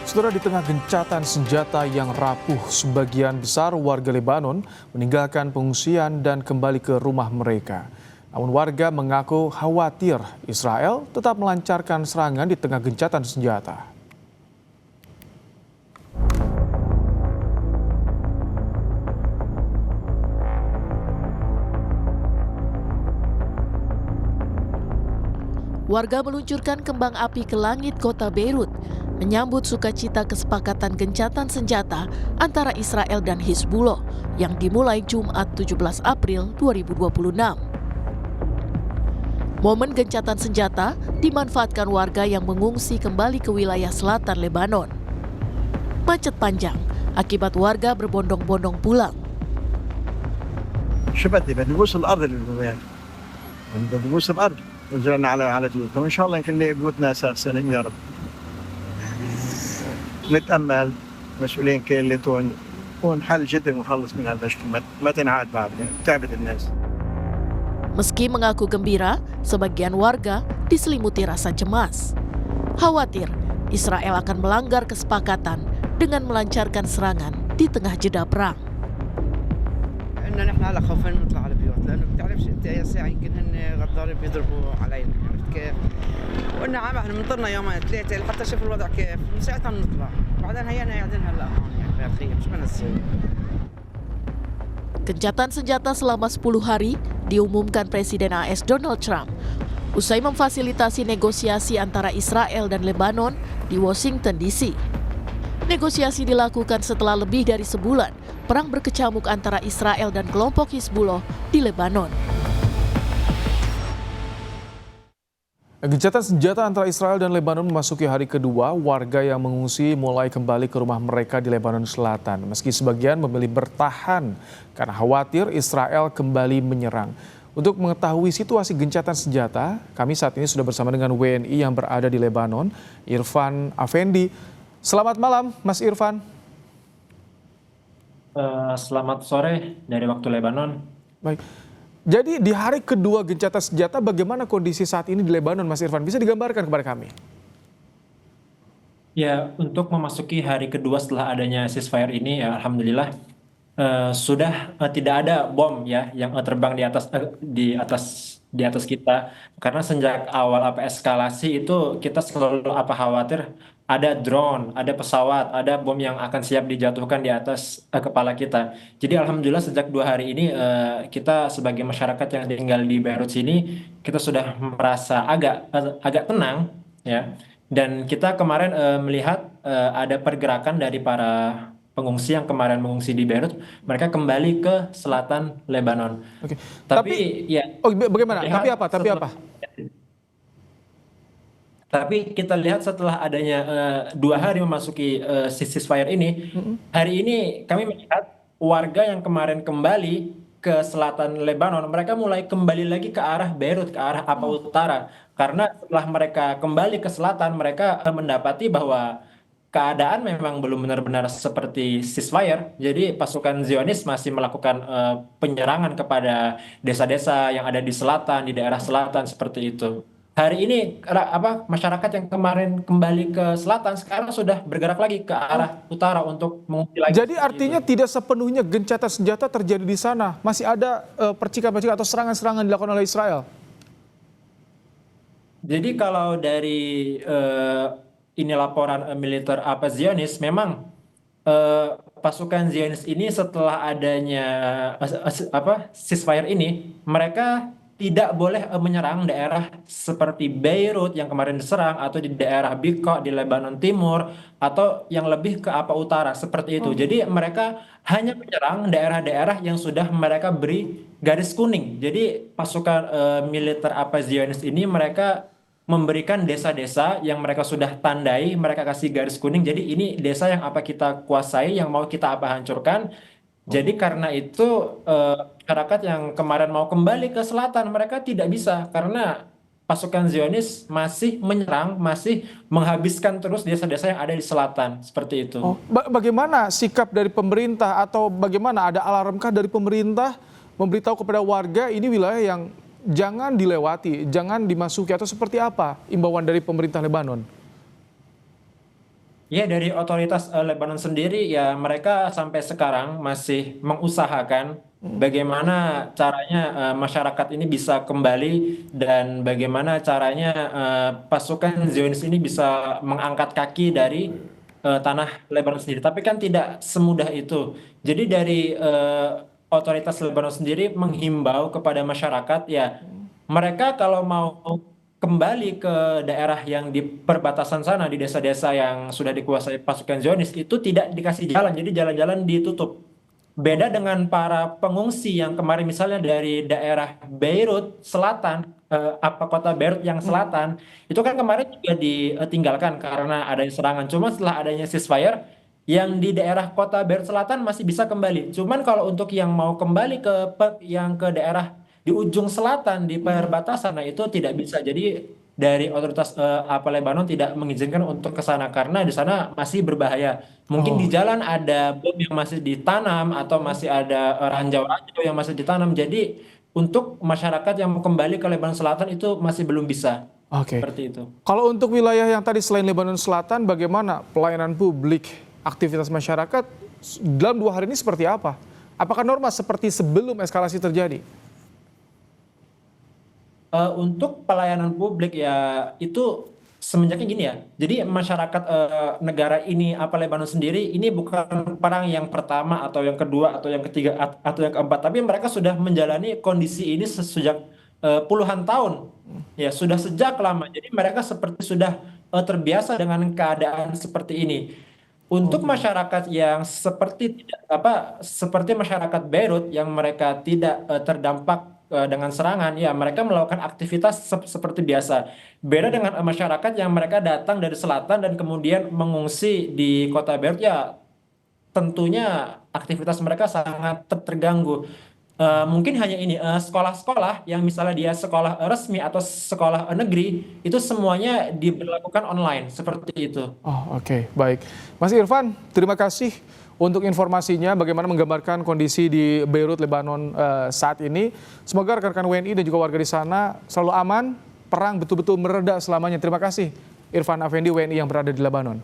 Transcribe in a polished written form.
Saudara, di tengah gencatan senjata yang rapuh, sebagian besar warga Lebanon meninggalkan pengungsian dan kembali ke rumah mereka. Namun warga mengaku khawatir Israel tetap melancarkan serangan di tengah gencatan senjata. Warga meluncurkan kembang api ke langit kota Beirut, menyambut sukacita kesepakatan gencatan senjata antara Israel dan Hizbullah yang dimulai Jumat 17 April 2026. Momen gencatan senjata dimanfaatkan warga yang mengungsi kembali ke wilayah selatan Lebanon. Macet panjang akibat warga berbondong-bondong pulang. شبت بنبوس الارض يعني بنبوس الارض ونزلنا على بيوتنا وان شاء الله يمكن نلاقي بيوتنا سليم يا رب. نتامل مسؤولين كلهم ونحل جدا ونخلص من هالمشكله ما تنعاد بعد تعبت الناس. Meski mengaku gembira, sebagian warga diselimuti rasa cemas. Khawatir Israel akan melanggar kesepakatan dengan melancarkan serangan di tengah jeda perang. نحن على خوف نطلع على البيوت لانه بتعرفش انت اي ساعه يمكن هن غدارين بيضربوا علينا، عرفت كيف؟ وقلنا عم احنا بنطرنا يومين ثلاثه لحتى نشوف الوضع كيف، من ساعتها بنطلع، وبعدين هينا قاعدين هلا هون يعني بهالخيم، شو بدنا نسوي؟ Gencatan senjata selama 10 hari diumumkan Presiden AS Donald Trump usai memfasilitasi negosiasi antara Israel dan Lebanon di Washington DC. Negosiasi dilakukan setelah lebih dari sebulan perang berkecamuk antara Israel dan kelompok Hizbullah di Lebanon. Gencatan senjata antara Israel dan Lebanon memasuki hari kedua, warga yang mengungsi mulai kembali ke rumah mereka di Lebanon Selatan. Meski sebagian memilih bertahan karena khawatir Israel kembali menyerang. Untuk mengetahui situasi gencatan senjata, kami saat ini sudah bersama dengan WNI yang berada di Lebanon, Irfan Afendi. Selamat malam, Mas Irfan. Selamat sore dari waktu Lebanon. Baik. Jadi di hari kedua gencatan senjata, bagaimana kondisi saat ini di Lebanon, Mas Irfan? Bisa digambarkan kepada kami? Ya, untuk memasuki hari kedua setelah adanya ceasefire ini, ya, alhamdulillah sudah tidak ada bom ya yang terbang di atas kita. Karena sejak awal eskalasi itu kita selalu khawatir ada drone, ada pesawat, ada bom yang akan siap dijatuhkan di atas kepala kita. Jadi alhamdulillah sejak 2 hari ini kita sebagai masyarakat yang tinggal di Beirut sini kita sudah merasa agak tenang ya. Dan kita kemarin melihat ada pergerakan dari para pengungsi yang kemarin mengungsi di Beirut, mereka kembali ke selatan Lebanon. Oke. Tapi ya. Oh, bagaimana? Tapi apa? Tapi kita lihat setelah adanya 2 hari memasuki ceasefire ini, hari ini kami melihat warga yang kemarin kembali ke selatan Lebanon, mereka mulai kembali lagi ke arah Beirut, ke arah utara. Karena setelah mereka kembali ke selatan, mereka mendapati bahwa keadaan memang belum benar-benar seperti ceasefire. Jadi pasukan Zionis masih melakukan penyerangan kepada desa-desa yang ada di selatan, di daerah selatan seperti itu. Hari ini masyarakat yang kemarin kembali ke selatan sekarang sudah bergerak lagi ke arah utara untuk mengungsi lagi. Jadi artinya tidak sepenuhnya gencatan senjata terjadi di sana. Masih ada percikan-percikan atau serangan-serangan dilakukan oleh Israel. Jadi kalau dari ini laporan militer Zionis, memang pasukan Zionis ini setelah adanya ceasefire ini, mereka tidak boleh menyerang daerah seperti Beirut yang kemarin diserang, atau di daerah Beqa di Lebanon Timur, atau yang lebih ke utara seperti itu. Jadi mereka hanya menyerang daerah-daerah yang sudah mereka beri garis kuning. Jadi pasukan militer Zionis ini mereka memberikan desa-desa yang mereka sudah tandai, mereka kasih garis kuning. Jadi ini desa yang kita kuasai, yang mau kita hancurkan. Jadi karena itu masyarakat yang kemarin mau kembali ke selatan, mereka tidak bisa karena pasukan Zionis masih menyerang, masih menghabiskan terus desa-desa yang ada di selatan, seperti itu. Bagaimana sikap dari pemerintah, atau bagaimana, ada alarmkah dari pemerintah memberitahu kepada warga ini wilayah yang jangan dilewati, jangan dimasuki, atau seperti apa imbauan dari pemerintah Lebanon? Ya, dari otoritas Lebanon sendiri ya mereka sampai sekarang masih mengusahakan bagaimana caranya masyarakat ini bisa kembali dan bagaimana caranya pasukan Zionis ini bisa mengangkat kaki dari tanah Lebanon sendiri. Tapi kan tidak semudah itu. Jadi dari otoritas Lebanon sendiri menghimbau kepada masyarakat ya mereka kalau mau kembali ke daerah yang di perbatasan sana, di desa-desa yang sudah dikuasai pasukan Zionis, itu tidak dikasih jalan, jadi jalan-jalan ditutup. Beda dengan para pengungsi yang kemarin misalnya dari daerah Beirut Selatan, apa kota Beirut yang selatan, itu kan kemarin juga ditinggalkan karena adanya serangan. Cuma setelah adanya ceasefire, yang di daerah kota Beirut Selatan masih bisa kembali. Cuman kalau untuk yang mau kembali yang ke daerah di ujung selatan di perbatasan, nah itu tidak bisa. Jadi dari otoritas apa Lebanon tidak mengizinkan untuk ke sana karena di sana masih berbahaya. Mungkin di Oh, jalan ada bom yang masih ditanam atau masih ada ranjau-ranjau yang masih ditanam. Jadi untuk masyarakat yang mau kembali ke Lebanon Selatan itu masih belum bisa. oke. Seperti itu. Kalau untuk wilayah yang tadi selain Lebanon Selatan, bagaimana pelayanan publik, aktivitas masyarakat dalam 2 hari ini seperti apa? Apakah normal seperti sebelum eskalasi terjadi? Untuk pelayanan publik ya itu semenjaknya gini ya. Jadi masyarakat negara ini apa Lebanon sendiri ini bukan perang yang pertama atau yang kedua atau yang ketiga atau yang keempat, tapi mereka sudah menjalani kondisi ini sejak puluhan tahun. Ya, sudah sejak lama. Jadi mereka seperti sudah terbiasa dengan keadaan seperti ini. Untuk Oke. masyarakat yang seperti masyarakat Beirut yang mereka tidak terdampak dengan serangan, ya mereka melakukan aktivitas seperti biasa. Beda dengan masyarakat yang mereka datang dari selatan dan kemudian mengungsi di kota Beirut, ya tentunya aktivitas mereka sangat terganggu. Mungkin hanya ini sekolah-sekolah yang misalnya dia sekolah resmi atau sekolah negeri itu semuanya diberlakukan online seperti itu. Oh, oke, baik. Mas Irfan, terima kasih untuk informasinya bagaimana menggambarkan kondisi di Beirut, Lebanon saat ini. Semoga rekan-rekan WNI dan juga warga di sana selalu aman, perang betul-betul mereda selamanya. Terima kasih Irfan Afendi, WNI yang berada di Lebanon.